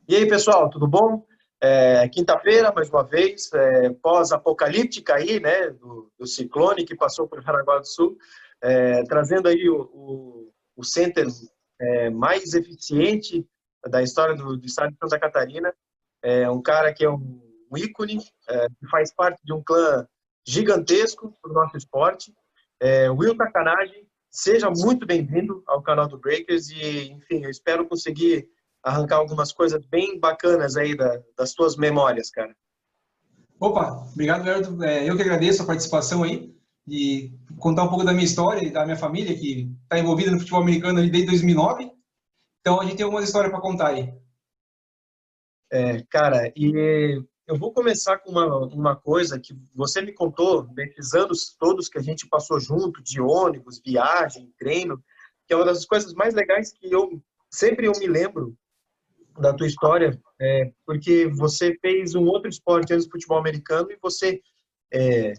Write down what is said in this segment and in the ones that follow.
E aí, pessoal, tudo bom? Quinta-feira, mais uma vez, pós-apocalíptica aí, né, do ciclone que passou por Jaraguá do Sul, trazendo aí o center mais eficiente da história do estado de Santa Catarina. Um cara que é um ícone, que faz parte de um clã gigantesco para o nosso esporte. Will Takanagi, seja muito bem-vindo ao canal do Breakers e, enfim, eu espero conseguir arrancar algumas coisas bem bacanas aí das tuas memórias, cara. Opa, obrigado, Everton. Eu que agradeço a participação aí e contar um pouco da minha história e da minha família, que está envolvida no futebol americano ali desde 2009. Então, a gente tem algumas histórias para contar aí. Cara, e eu vou começar com uma coisa que você me contou desses anos todos que a gente passou junto, de ônibus, viagem, treino, que é uma das coisas mais legais que eu me lembro da tua história, porque você fez um outro esporte antes do futebol americano e você é,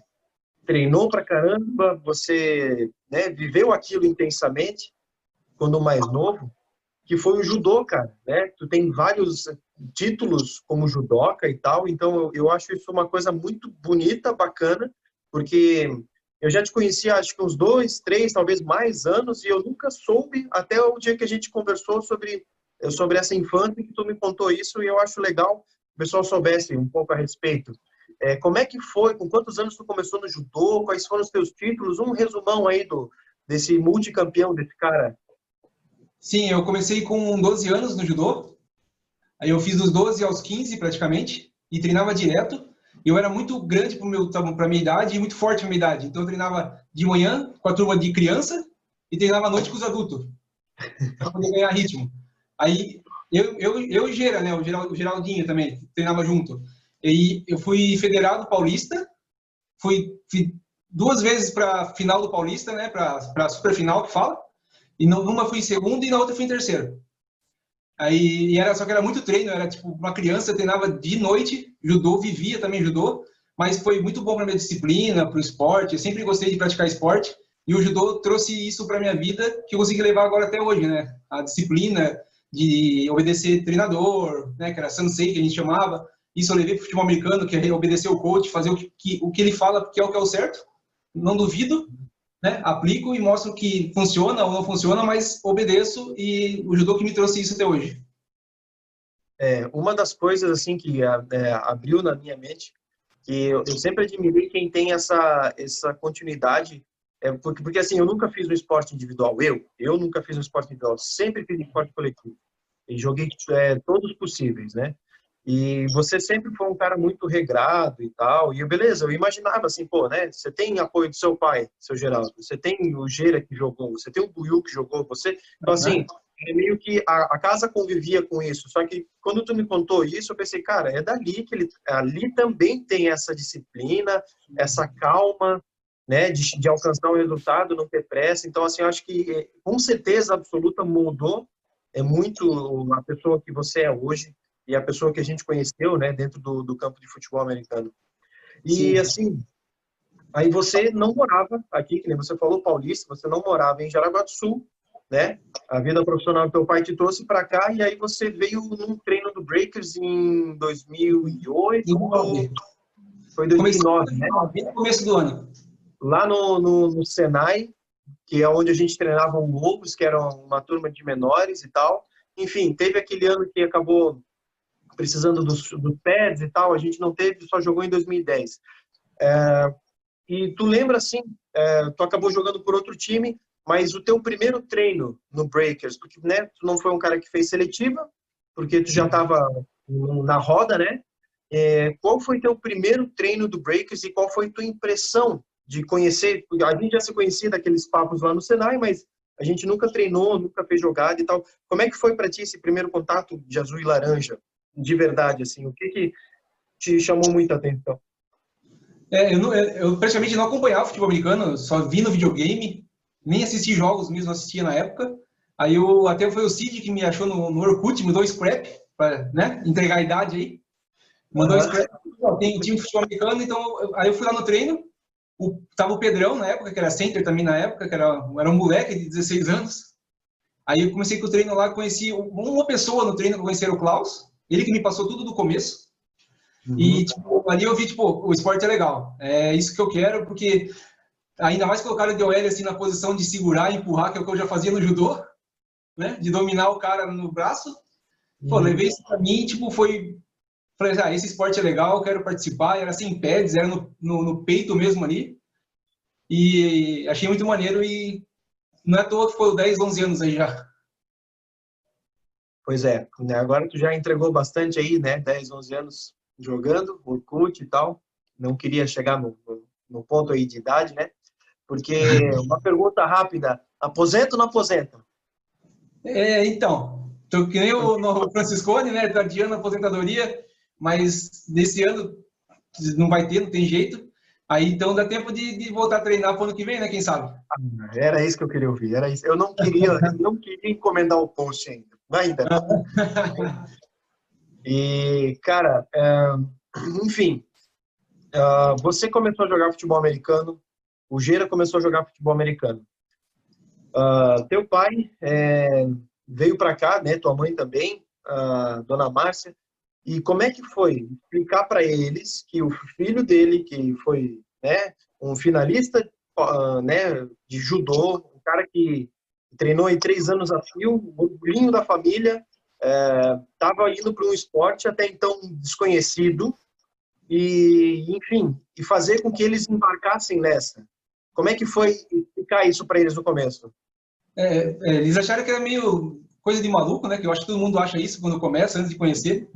treinou pra caramba, você, né, viveu aquilo intensamente quando mais novo, que foi o judô, cara, né? Tu tem vários títulos como judoca e tal, então eu acho isso uma coisa muito bonita, bacana, porque eu já te conhecia acho que uns 2, 3, talvez mais anos, e eu nunca soube, até o dia que a gente conversou sobre essa infância, que tu me contou isso, e eu acho legal que o pessoal soubesse um pouco a respeito. Como é que foi? Com quantos anos tu começou no judô? Quais foram os teus títulos? Um resumão aí desse multicampeão, desse cara. Sim, eu comecei com 12 anos no judô. Aí eu fiz dos 12 aos 15 praticamente e treinava direto. Eu era muito grande para a minha idade e muito forte para a minha idade. Então eu treinava de manhã com a turma de criança e treinava à noite com os adultos, para poder ganhar ritmo. Aí eu e o Gera, né, o Geraldinho também, treinava junto. E eu fui federado paulista, fui 2 vezes para a final do Paulista, né, para a superfinal que fala. E numa fui em segundo e na outra fui em terceiro. Aí só que era muito treino, era tipo uma criança, eu treinava de noite, judô, vivia também judô, mas foi muito bom para minha disciplina, para o esporte. Eu sempre gostei de praticar esporte e o judô trouxe isso para minha vida que eu consegui levar agora até hoje, né? A disciplina de obedecer treinador, né? Que era sensei que a gente chamava. Isso eu levei para o futebol americano, que é obedecer o coach, fazer o que ele fala, que é o certo. Não duvido, né? Aplico e mostro que funciona ou não funciona, mas obedeço e o judô que me trouxe isso até hoje. Uma das coisas assim que abriu na minha mente, que eu sempre admirei quem tem essa continuidade, porque assim, eu nunca fiz um esporte individual, eu nunca fiz um esporte individual, sempre fiz esporte coletivo, e joguei todos possíveis, né? E você sempre foi um cara muito regrado e tal, e beleza, eu imaginava assim, pô, né, você tem apoio do seu pai, seu Geraldo, você tem o Gera que jogou, você tem o Buiu que jogou, então assim, meio que a casa convivia com isso, só que quando tu me contou isso, eu pensei, cara, é dali que ali também tem essa disciplina, essa calma, né, de alcançar um resultado, não ter pressa, então assim, eu acho que com certeza absoluta mudou muito a pessoa que você é hoje, e a pessoa que a gente conheceu, né, dentro do campo de futebol americano. E, Sim. assim, aí você não morava aqui, que nem você falou, Paulista, você não morava em Jaraguá do Sul, né? A vida profissional do teu pai te trouxe para cá, e aí você veio num treino do Breakers em 2008, 2009. foi Comecei 2009, né? bem no começo do ano. Lá no Senai, que é onde a gente treinava o Lobos, que era uma turma de menores e tal. Enfim, teve aquele ano que acabou precisando dos pads e tal, a gente não teve, só jogou em 2010. E tu lembra, assim, tu acabou jogando por outro time, mas o teu primeiro treino no Breakers, porque, né, tu não foi um cara que fez seletiva, porque tu já Sim. estava na roda, né? Qual foi teu primeiro treino do Breakers e qual foi tua impressão de conhecer? A gente já se conhecia daqueles papos lá no Senai, mas a gente nunca treinou, nunca fez jogada e tal. Como é que foi para ti esse primeiro contato de azul e laranja? De verdade, assim, o que te chamou muita atenção? Eu praticamente não acompanhava futebol americano, só vi no videogame, nem assisti jogos mesmo, não assistia na época. Aí até foi o Cid que me achou no Orkut, me mandou scrap, para, né, entregar a idade aí. Mandou scrap, tem um time de futebol americano, então aí eu fui lá no treino, tava o Pedrão na época, que era center também na época, que era um moleque de 16 anos. Aí eu comecei com o treino lá, conheci uma pessoa no treino que eu conheci, era o Klaus. Ele que me passou tudo do começo. Uhum. E, tipo, ali eu vi, tipo, o esporte é legal. É isso que eu quero, porque ainda mais colocar o de OL, assim, na posição de segurar e empurrar, que é o que eu já fazia no judô, né? De dominar o cara no braço. Pô, levei isso pra mim, tipo, foi... Falei, esse esporte é legal, eu quero participar. Era sem pads, era no peito mesmo ali. E achei muito maneiro e não é à toa que foi 10, 11 anos aí já. Pois é, né? Agora tu já entregou bastante aí, né? 10, 11 anos jogando, Orkut e tal. Não queria chegar no ponto aí de idade, né? Porque uma pergunta rápida, aposenta ou não aposenta? Então, tô que nem o no Franciscone, né? Tá adiando a aposentadoria, mas nesse ano não vai ter, não tem jeito. Aí então dá tempo de voltar a treinar pro ano que vem, né? Quem sabe? Era isso que eu queria ouvir, era isso. Eu não queria encomendar o post ainda. E, cara, enfim, você começou a jogar futebol americano, o Gera começou a jogar futebol americano. Teu pai veio para cá, né? Tua mãe também, Dona Márcia. E como é que foi explicar para eles que o filho dele, que foi, né, um finalista, né, de judô, um cara que treinou aí 3 anos a fio, o orgulhinho da família, estava indo para um esporte até então desconhecido e, enfim, e fazer com que eles embarcassem nessa. Como é que foi explicar isso para eles no começo? Eles acharam que era meio coisa de maluco, né? Que eu acho que todo mundo acha isso quando começa, antes de conhecer.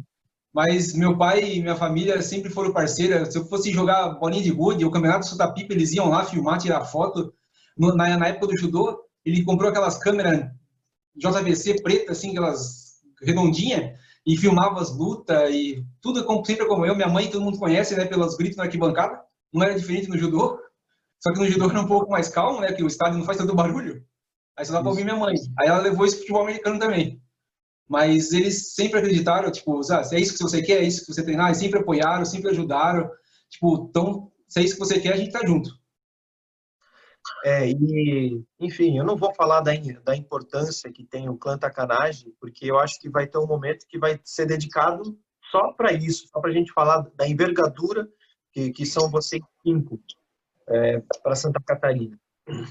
Mas meu pai e minha família sempre foram parceiros. Se eu fosse jogar bolinha de gude, o campeonato de Sutapipa, eles iam lá filmar, tirar foto. Na época do judô, ele comprou aquelas câmeras JVC preta, assim, aquelas redondinhas, e filmava as lutas e tudo sempre como eu. Minha mãe, todo mundo conhece, né, pelos gritos na arquibancada. Não era diferente no judô, só que no judô era um pouco mais calmo, né, que o estádio não faz tanto barulho. Aí só dá pra ouvir Isso. minha mãe. Aí ela levou isso pro futebol americano também. Mas eles sempre acreditaram, tipo, se é isso que você quer, é isso que você treinar, eles sempre apoiaram, sempre ajudaram. Tipo, então, se é isso que você quer, a gente tá junto. Enfim, eu não vou falar da importância que tem o clã Takanashi, porque eu acho que vai ter um momento que vai ser dedicado só para isso, só para a gente falar da envergadura que são vocês 5 para Santa Catarina,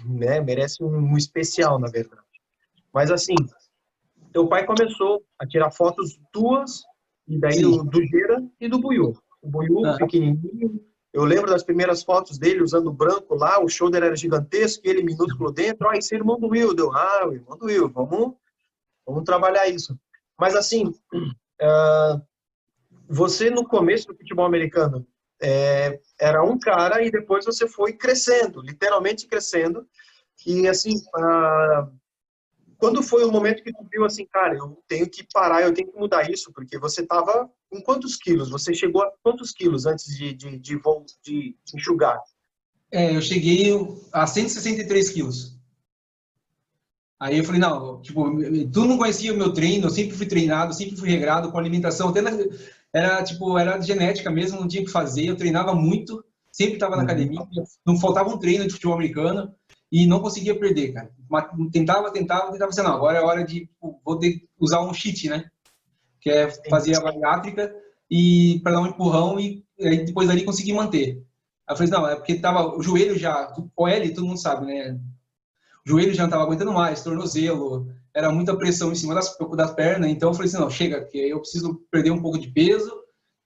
né? Merece um especial, na verdade. Mas assim, teu pai começou a tirar fotos tuas e daí Sim. do Gera e do Buiú. O Buiú pequenininho. Eu lembro das primeiras fotos dele usando branco lá, o shoulder era gigantesco, ele minúsculo dentro. Esse é irmão do Will. O irmão do Will, vamos trabalhar isso. Mas assim, você no começo do futebol americano era um cara e depois você foi crescendo, literalmente crescendo. E assim, quando foi o momento que tu viu assim, cara, eu tenho que parar, eu tenho que mudar isso, porque você estava com quantos quilos? Você chegou a quantos quilos antes de enxugar? Eu cheguei a 163 quilos. Aí eu falei, não, tipo, tu não conhecia o meu treino, eu sempre fui treinado, sempre fui regrado com alimentação, era genética mesmo, não tinha o que fazer, eu treinava muito, sempre estava na academia, não faltava um treino de futebol americano e não conseguia perder, cara. Tentava, assim, não, agora é hora de, tipo, vou usar um cheat, né? Que é fazer a bariátrica e para dar um empurrão e aí depois dali conseguir manter. Aí eu falei, não, é porque tava o joelho já, o L, todo mundo sabe, né? O joelho já não estava aguentando mais, tornozelo, era muita pressão em cima das pernas, então eu falei assim, não, chega, que eu preciso perder um pouco de peso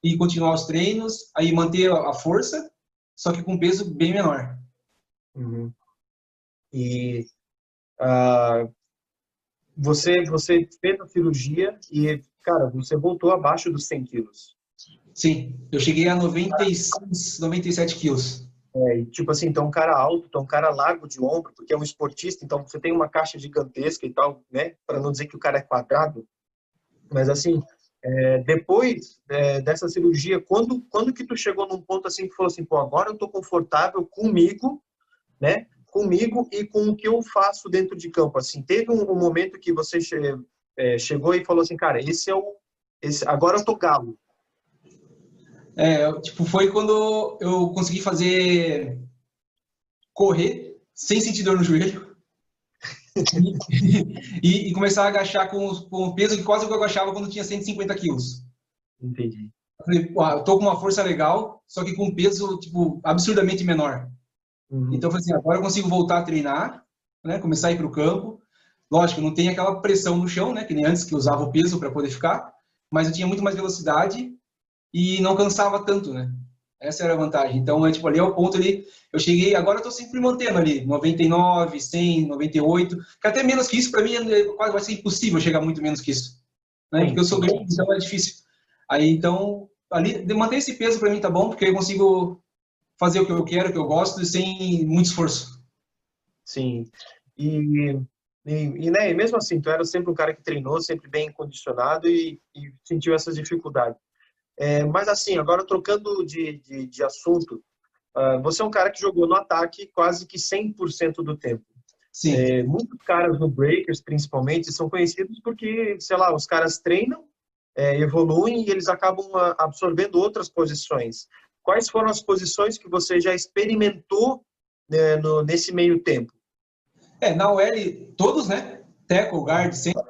e continuar os treinos, aí manter a força, só que com peso bem menor. Uhum. E uh, você fez a cirurgia e, cara, você voltou abaixo dos 100 quilos. Sim, eu cheguei a 96, 97 quilos. E tipo assim, então um cara alto, então um cara largo de ombro, porque é um esportista, então você tem uma caixa gigantesca e tal, né? Para não dizer que o cara é quadrado. Mas assim, depois dessa cirurgia, quando que tu chegou num ponto assim que falou assim, pô, agora eu tô confortável comigo, né? Comigo e com o que eu faço dentro de campo. Assim, teve um momento que você chegou e falou assim, cara, agora eu tô galo. Tipo, foi quando eu consegui correr sem sentir dor no joelho e começar a agachar com o peso que quase eu agachava quando tinha 150 quilos. Entendi. Eu falei, eu tô com uma força legal, só que com um peso, tipo, absurdamente menor. Uhum. Então, eu falei assim, agora eu consigo voltar a treinar, né? Começar a ir para o campo. Lógico, não tem aquela pressão no chão, né? Que nem antes, que eu usava o peso para poder ficar. Mas eu tinha muito mais velocidade e não cansava tanto, né? Essa era a vantagem. Então, tipo, ali é o ponto ali. Eu cheguei, agora eu tô sempre mantendo ali, 99, 100, 98. Que até menos que isso, para mim, quase vai ser impossível chegar muito menos que isso. Né? Porque Sim, eu sou sim. grande, então é difícil. Aí, então, ali, manter esse peso para mim tá bom, porque eu consigo fazer o que eu quero, o que eu gosto, sem muito esforço. Sim. E, né, e mesmo assim, tu era sempre um cara que treinou, sempre bem condicionado e sentiu essas dificuldades. Mas assim, agora trocando de assunto, você é um cara que jogou no ataque quase que 100% do tempo. Sim. Muitos caras no Breakers, principalmente, são conhecidos porque, sei lá, os caras treinam, evoluem e eles acabam absorvendo outras posições. Quais foram as posições que você já experimentou, né, nesse meio tempo? Na OL, todos, né? Tackle, guard, sempre.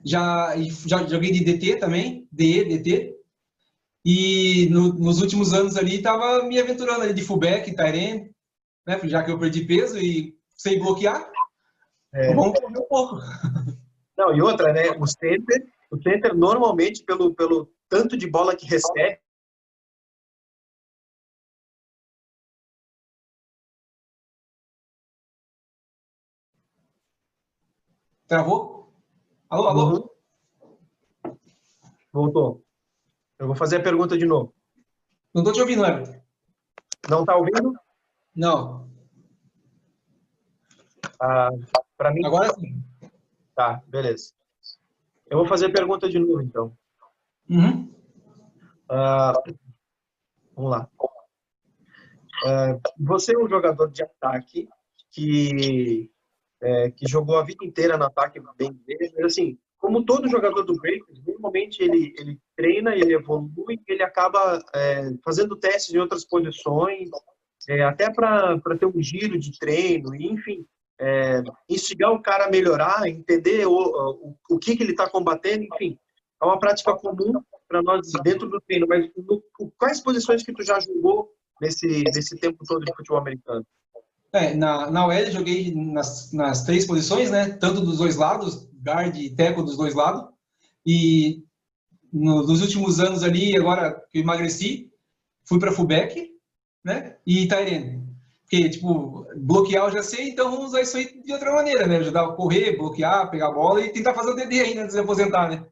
Já joguei de DT também, DE, DT. E nos últimos anos ali, estava me aventurando ali de fullback, tight end, né? Já que eu perdi peso e sei bloquear, É, vamos correr um pouco. não, e outra, né? O center normalmente, pelo tanto de bola que recebe, Travou? Alô, uhum, alô? voltou. Eu vou fazer a pergunta de novo. Não tô te ouvindo, Everton. Não está ouvindo? Não. Ah, para mim, Agora sim. tá, beleza. Eu vou fazer a pergunta de novo, então. Uhum. Ah, vamos lá. Você é um jogador de ataque que jogou a vida inteira no ataque bem dele, mas assim, como todo jogador do Breakers, normalmente ele treina, ele evolui, ele acaba fazendo testes em outras posições, até para ter um giro de treino, e, enfim, instigar o cara a melhorar, entender o que ele está combatendo, enfim, é uma prática comum para nós dentro do treino, mas quais posições que tu já jogou nesse tempo todo de futebol americano? Na OL eu joguei nas três posições, né? Tanto dos dois lados, guard e tackle dos dois lados. E nos últimos anos ali, agora que eu emagreci, fui para fullback, né? E tight end. Porque, tipo, bloquear eu já sei, então vamos usar isso aí de outra maneira, né? Ajudar a correr, bloquear, pegar a bola e tentar fazer o DD ainda antes de aposentar, né?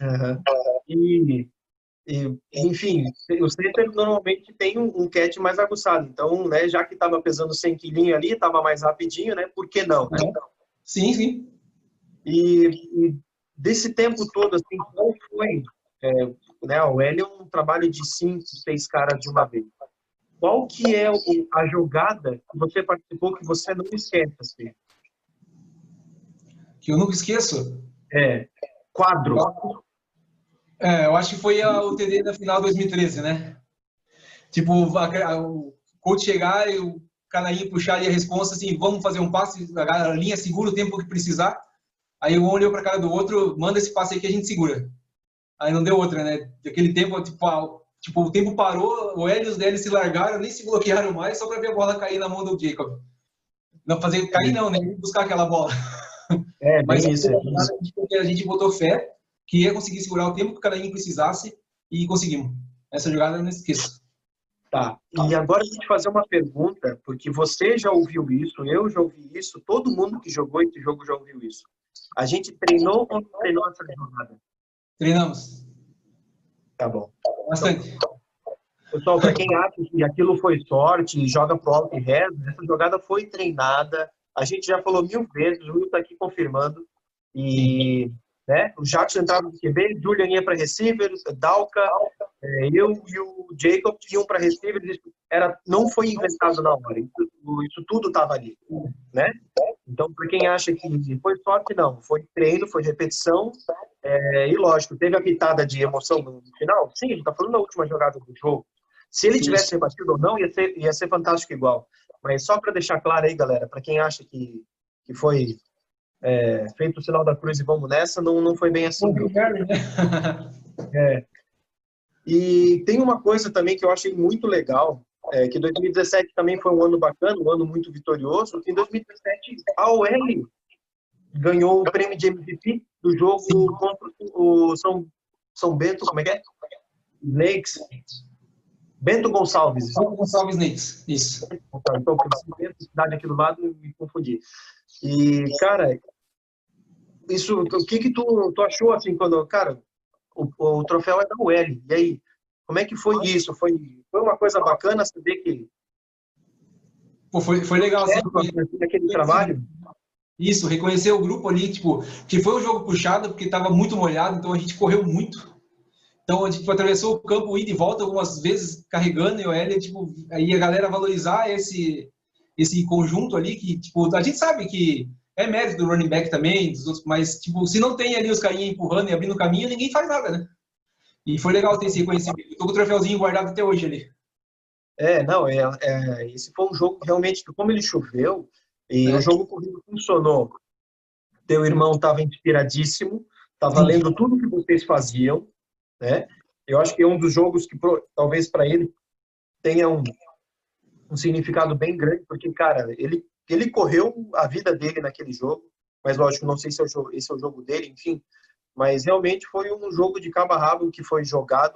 Uhum. E, enfim, o center normalmente tem um catch mais aguçado. Então, né, já que estava pesando 100 quilinhos ali, estava mais rapidinho, né? Por que não, né? Sim, sim. E desse tempo todo, assim, qual foi, é, né, o L é um trabalho de 5, 6 caras de uma vez. Qual que é a jogada que você participou que você não esquece, assim? Que eu nunca esqueço. É, quadro. Eu acho que foi o TD da final de 2013, né? Tipo, o coach chegar e o canarinho puxar ali a resposta assim, vamos fazer um passe, a linha segura o tempo que precisar. Aí um olhou para cara do outro, manda esse passe aí que a gente segura. Aí não deu outra, né? Daquele tempo, tipo, o tempo parou, o Hélio e os DL se largaram, nem se bloquearam mais, só para ver a bola cair na mão do Jacob. Não fazer cair não, né? Buscar aquela bola. É, Mas bem isso, é bem isso. a gente botou fé que ia conseguir segurar o tempo que o canarinho precisasse e conseguimos. Essa jogada eu não esqueço. Tá. E agora eu vou te fazer uma pergunta, porque você já ouviu isso, eu já ouvi isso, todo mundo que jogou esse jogo já ouviu isso. A gente treinou ou não treinou essa jogada? Treinamos Tá bom. Então, bastante. pessoal, para quem acha que aquilo foi sorte, joga pro alto e reza, essa jogada foi treinada. A gente já falou 1000 vezes, o Will está aqui confirmando. Sim. E, né, o Jackson entrava no QB, Julian ia para receiver, Dalka, eu e o Jacob iam para receiver. Isso não foi inventado na hora, isso tudo estava ali, né? Então, para quem acha que foi sorte, não. Foi treino, foi repetição. E lógico, teve a pitada de emoção no final? Sim, a gente está falando da última jogada do jogo. Se ele Sim. tivesse rebatido ou não, ia ser fantástico igual. Mas só para deixar claro aí, galera, para quem acha que foi feito o sinal da cruz e vamos nessa, não foi bem assim, não. Obrigado, né? É. E tem uma coisa também que eu achei muito legal, que 2017 também foi um ano bacana, um ano muito vitorioso. Em 2017, a OL ganhou o prêmio de MVP do jogo Sim. contra o São Bento, como é que é? Snakes. Bento Gonçalves. Só Gonçalves Snakes, isso. Então, por São Bento, cidade aqui do lado, eu me confundi. E, cara, isso, o que tu achou, assim, quando, cara, o troféu é da UL, e aí, como é que foi isso? Foi uma coisa bacana saber que Pô, foi legal, assim, aquele trabalho? isso, reconhecer o grupo ali, tipo, que foi um jogo puxado, porque estava muito molhado, então a gente correu muito. Então a gente tipo, atravessou o campo ida e volta algumas vezes carregando e o L, tipo, aí a galera valorizar esse conjunto ali, que, tipo, a gente sabe que é mérito do running back também, dos outros, mas, tipo, se não tem ali os carinha empurrando e abrindo caminho, ninguém faz nada, né? E foi legal ter esse reconhecimento. Tô com o troféuzinho guardado até hoje ali. Não, esse foi um jogo que realmente, como ele choveu, e o É, jogo corrido funcionou, teu irmão estava inspiradíssimo, estava sim, lendo tudo que vocês faziam, né? Eu acho que é um dos jogos que talvez para ele tenha um significado bem grande, porque, cara, ele correu a vida dele naquele jogo, mas lógico, não sei se esse é o jogo dele, enfim, mas realmente foi um jogo de cabo a rabo que foi jogado.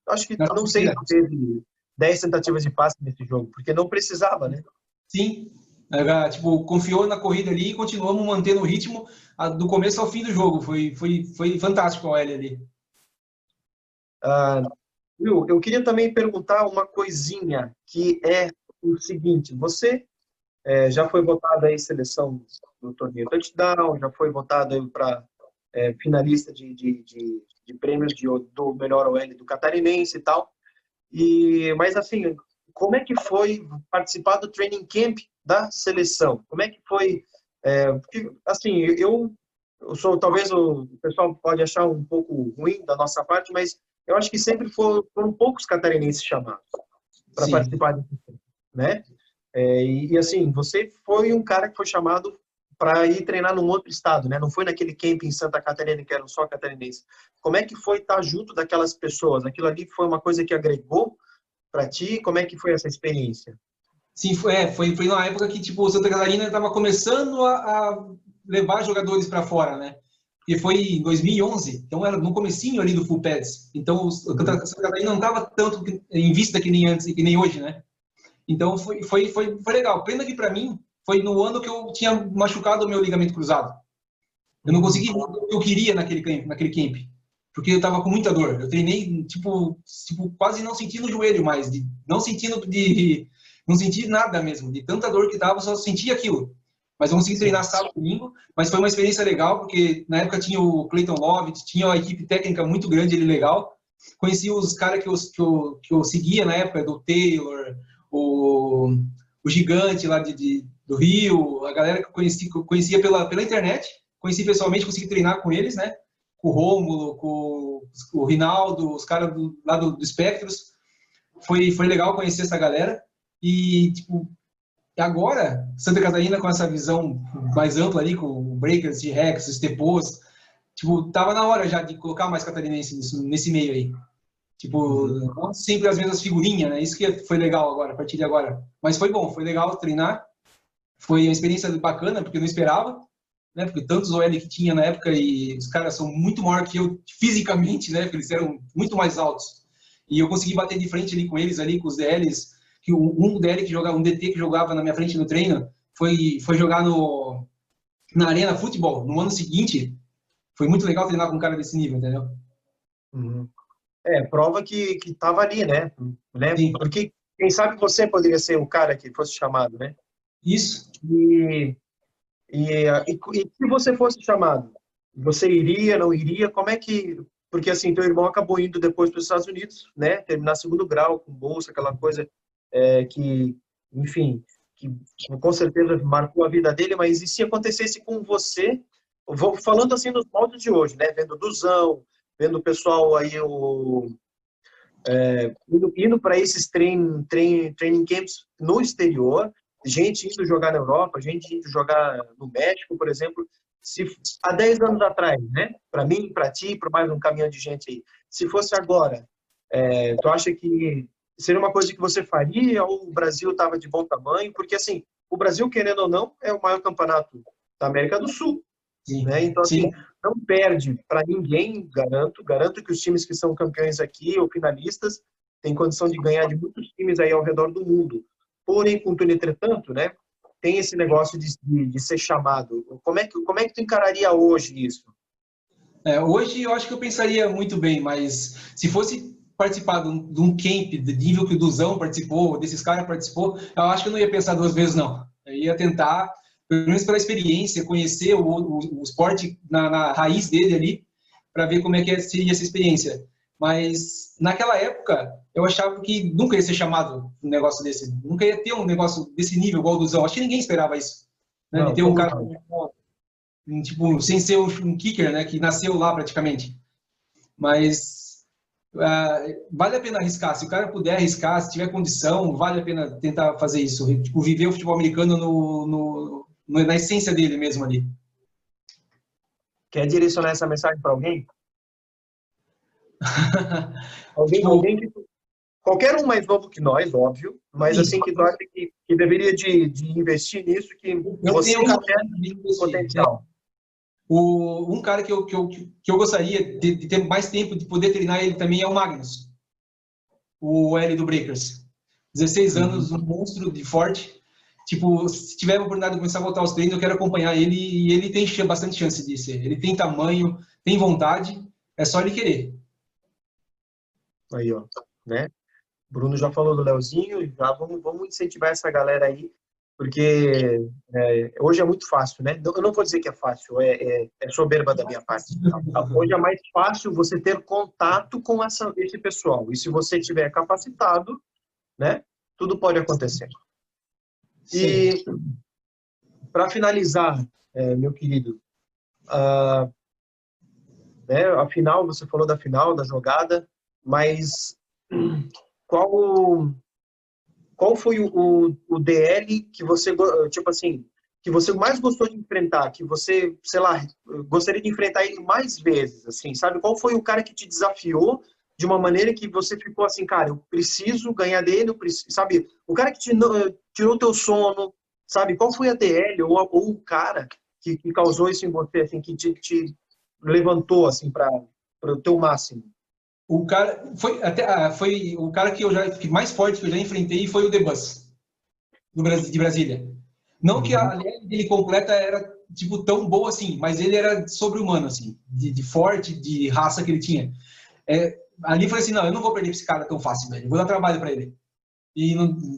Acho que na não sei torcida. se teve 10 tentativas de passe nesse jogo, porque não precisava, né? Sim, tipo, confiou na corrida ali e continuamos mantendo o ritmo do começo ao fim do jogo. Foi fantástico o L ali. Ah, Will, eu queria também perguntar uma coisinha, que é o seguinte: você já foi votado aí em seleção do torneio Touchdown, já foi votado para finalista de prêmios do melhor OL do Catarinense e tal. Mas assim, como é que foi participar do training camp da seleção? Como é que foi? Porque, assim, eu sou, talvez o pessoal pode achar um pouco ruim da nossa parte, mas eu acho que sempre foram poucos catarinenses chamados para Sim. participar disso, né? Assim, você foi um cara que foi chamado para ir treinar num outro estado, né? Não foi naquele camp em Santa Catarina que eram só catarinenses. Como é que foi estar junto daquelas pessoas? Aquilo ali foi uma coisa que agregou para ti? Como é que foi essa experiência? Sim, foi numa época que tipo, o Santa Catarina estava começando a levar jogadores para fora, né? Porque foi em 2011, então era no comecinho ali do Full Pads. Então o Uhum. Santa Catarina não estava tanto em vista que nem antes, que nem hoje, né? Então foi legal. Pena que para mim foi no ano que eu tinha machucado o meu ligamento cruzado. Eu não consegui fazer o que eu queria naquele camp, porque eu estava com muita dor. Eu treinei, tipo, quase não sentindo o joelho mais, não senti nada mesmo, de tanta dor que tava, só sentia aquilo. Mas eu consegui Sim. treinar sábado e domingo, mas foi uma experiência legal, porque na época tinha o Clayton Love, tinha uma equipe técnica muito grande ali, legal. Conheci os caras que eu seguia na época, do Taylor, o, o Gigante lá do Rio, a galera que eu conhecia pela internet, conheci pessoalmente, consegui treinar com eles, né? Com o Rômulo, com o Rinaldo, os caras lá do Spectros. Foi legal conhecer essa galera. E, tipo, agora, Santa Catarina com essa visão mais ampla ali, com o Breakers, T-Rex, Stepos, tipo, tava na hora já de colocar mais catarinense nesse meio aí. Tipo, Uhum. não sempre as mesmas figurinhas, né? Isso que foi legal agora, a partir de agora. Mas foi bom, foi legal treinar. Foi uma experiência bacana, porque eu não esperava, né? Porque tantos OL que tinha na época e os caras são muito maior que eu fisicamente, né? Porque eles eram muito mais altos. E eu consegui bater de frente ali com eles, ali com os DLs, que um DL que jogava, um DT que jogava na minha frente no treino, foi jogar na Arena Futebol no ano seguinte. Foi muito legal treinar com um cara desse nível, entendeu? Uhum. Prova que estava ali, né? Sim, Porque quem sabe você poderia ser o cara que fosse chamado, né? isso. E, e se você fosse chamado, você iria, não iria? Como é que... Porque, assim, teu irmão acabou indo depois para os Estados Unidos, né? Terminar segundo grau, com bolsa, aquela coisa que, enfim, que com certeza marcou a vida dele, mas e se acontecesse com você? Vou falando assim nos moldes de hoje, né? Vendo o Duzão, vendo o pessoal aí, indo para esses training camps no exterior, gente indo jogar na Europa, gente indo jogar no México, por exemplo. se há 10 anos atrás, né? Para mim, para ti, para mais um caminhão de gente aí. Se fosse agora, tu acha que seria uma coisa que você faria ou o Brasil estava de bom tamanho? Porque, assim, o Brasil, querendo ou não, é o maior campeonato da América do Sul, Sim, né? Então, sim. assim, não perde para ninguém, garanto. Garanto que os times que são campeões aqui ou finalistas têm condição de ganhar de muitos times aí ao redor do mundo. Porém, contudo, entretanto, né? Tem esse negócio de ser chamado. Como é que tu encararia hoje isso? Hoje eu acho que eu pensaria muito bem, mas se fosse participar de um camp de nível que o Duzão participou, desses caras participou, eu acho que eu não ia pensar duas vezes, não. Eu ia tentar, pelo menos pela experiência, conhecer o esporte na raiz dele ali, para ver como é que seria essa experiência. Mas naquela época, eu achava que nunca ia ser chamado um negócio desse, nunca ia ter um negócio desse nível igual o Duzão. Acho que ninguém esperava isso, né? De Não, ter um como cara não? tipo, sem ser um kicker, né, que nasceu lá praticamente. Mas vale a pena arriscar. Se o cara puder arriscar, se tiver condição, vale a pena tentar fazer isso. Tipo, viver o futebol americano na essência dele mesmo ali. Quer direcionar essa mensagem para alguém? Alguém, Tipo, alguém que qualquer um mais novo que nós, óbvio, mas sim, assim que tu acha que deveria de investir nisso, que eu você tenho um cara enxerga de investir. potencial. Um cara que eu gostaria de ter mais tempo de poder treinar ele também é o Magnus, o L do Breakers. 16 Uhum. anos, um monstro de forte. Tipo, se tiver a oportunidade de começar a voltar aos treinos, eu quero acompanhar ele e ele tem bastante chance de ser. Ele tem tamanho, tem vontade, é só ele querer. Aí, ó, né? Bruno já falou do Leozinho, já vamos incentivar essa galera aí, porque hoje é muito fácil, né? Eu não vou dizer que é fácil, é soberba da minha parte. Hoje é mais fácil você ter contato com esse pessoal. E se você estiver capacitado, né? Tudo pode acontecer. Sim. E para finalizar, meu querido, né? A final, você falou da final, da jogada, mas qual qual foi o DL que você, tipo assim, que você mais gostou de enfrentar, que você, sei lá, gostaria de enfrentar ele mais vezes, assim, sabe? Qual foi o cara que te desafiou de uma maneira que você ficou assim, cara, eu preciso ganhar dele, eu preciso, sabe? O cara que tirou teu sono, sabe? Qual foi a DL ou o cara que causou isso em você, assim, que te levantou, assim, para o teu máximo? O cara foi o cara que mais forte que eu já enfrentei foi o The Bus, do Brasil, de Brasília. Não que a Uhum. linha dele completa era tipo tão boa assim, mas ele era sobre-humano assim, de forte, de raça que ele tinha. Ali eu falei assim, não, eu não vou perder pra esse cara tão fácil, velho. Eu vou dar trabalho para ele. E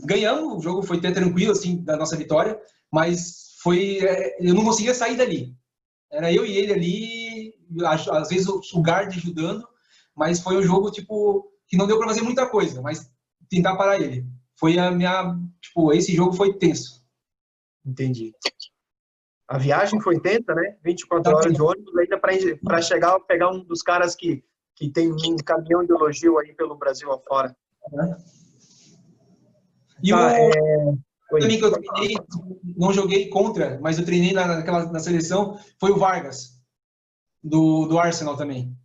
ganhamos, o jogo foi até tranquilo assim da nossa vitória, mas eu não conseguia sair dali. Era eu e ele ali, às vezes o guard ajudando, mas foi um jogo tipo que não deu para fazer muita coisa, mas tentar parar ele. Foi a minha, tipo, esse jogo foi tenso. Entendi. A viagem foi tensa, né? 24 Tá horas de tenso. ônibus, ainda para chegar, pegar um dos caras que tem um caminhão de elogio aí pelo Brasil afora. Né? E Tá, o oi. também que eu treinei, não joguei contra, mas eu treinei na seleção, foi o Vargas, do Arsenal também.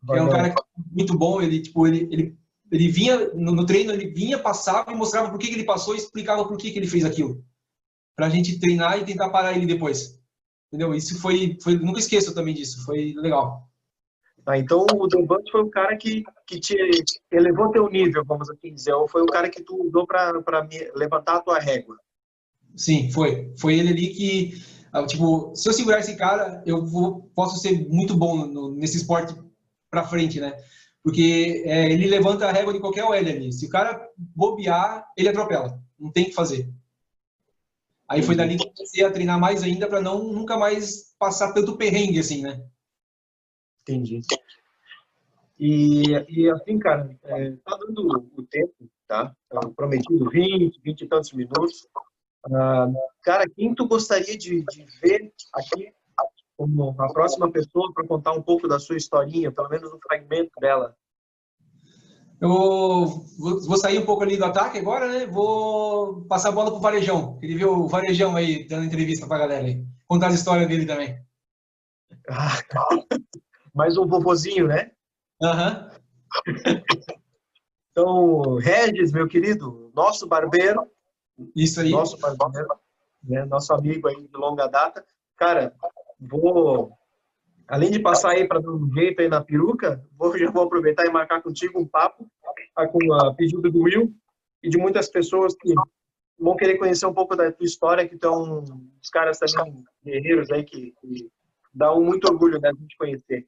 Que é um cara Vargão. muito bom, ele, tipo, ele vinha no treino, ele vinha, passava e mostrava por que ele passou e explicava por que ele fez aquilo. Pra gente treinar e tentar parar ele depois. Entendeu? Isso nunca esqueço também disso, foi legal. Tá, então o Doban foi o cara que te elevou teu nível, vamos assim dizer, ou foi o cara que tu usou para levantar a tua régua. Sim, foi. Foi ele ali que, tipo, se eu segurar esse cara, posso ser muito bom nesse esporte pra frente, né? Porque ele levanta a régua de qualquer OL ali. Se o cara bobear, ele atropela. Não tem o que fazer. Aí foi Entendi. dali que eu comecei a treinar mais ainda para não nunca mais passar tanto perrengue assim, né? Entendi. E assim, cara, tá dando o tempo, tá? Tá prometido 20 e tantos minutos. Ah, cara, quem tu gostaria de ver aqui como a próxima pessoa para contar um pouco da sua historinha, pelo menos um fragmento dela? Eu vou sair um pouco ali do ataque agora, né? Vou passar a bola pro Varejão. Ele viu o Varejão aí dando entrevista pra galera aí. Contar as histórias dele também. Ah, mais um vovozinho, né? Aham. Então, Regis, meu querido, Isso aí. nosso barbeiro, né? Nosso amigo aí de longa data. Cara, vou, além de passar aí para dar um jeito aí na peruca, já vou aproveitar e marcar contigo um papo, tá, com a pedido do Will e de muitas pessoas que vão querer conhecer um pouco da tua história, que estão os caras também guerreiros aí que dá muito orgulho da gente conhecer.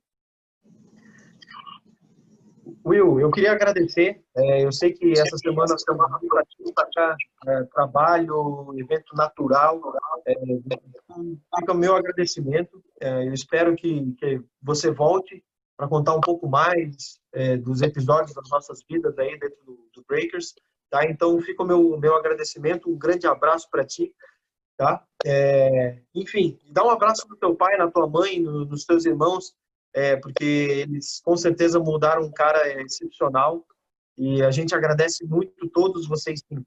Will, eu queria agradecer. Eu sei que essa semana foi muito atípica, trabalho, evento natural. É, fica o meu agradecimento. Eu espero que você volte para contar um pouco mais dos episódios das nossas vidas aí dentro do Breakers. Tá? Então, fica o meu agradecimento. Um grande abraço para ti. Tá? Enfim, dá um abraço no teu pai, na tua mãe, nos teus irmãos, porque eles com certeza mudaram um cara excepcional e a gente agradece muito todos vocês. Sim.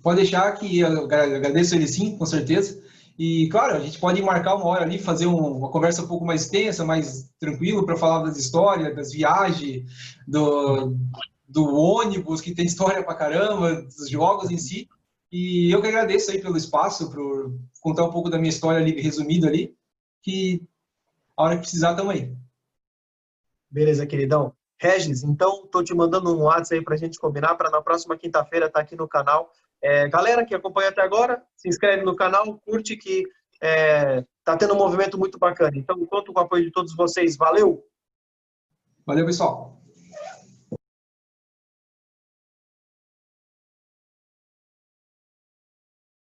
Pode deixar que eu agradeço ele sim, com certeza. E, claro, a gente pode marcar uma hora ali, fazer uma conversa um pouco mais extensa, mais tranquilo, para falar das histórias, das viagens, do ônibus, que tem história pra caramba, dos jogos em si. E eu que agradeço aí pelo espaço, por contar um pouco da minha história ali, resumida ali, que a hora que precisar, estamos aí. Beleza, queridão. Regis, então, tô te mandando um WhatsApp aí pra gente combinar para na próxima quinta-feira estar aqui no canal. Galera que acompanha até agora, se inscreve no canal, curte que tá tendo um movimento muito bacana. Então, conto com o apoio de todos vocês. Valeu! Valeu, pessoal!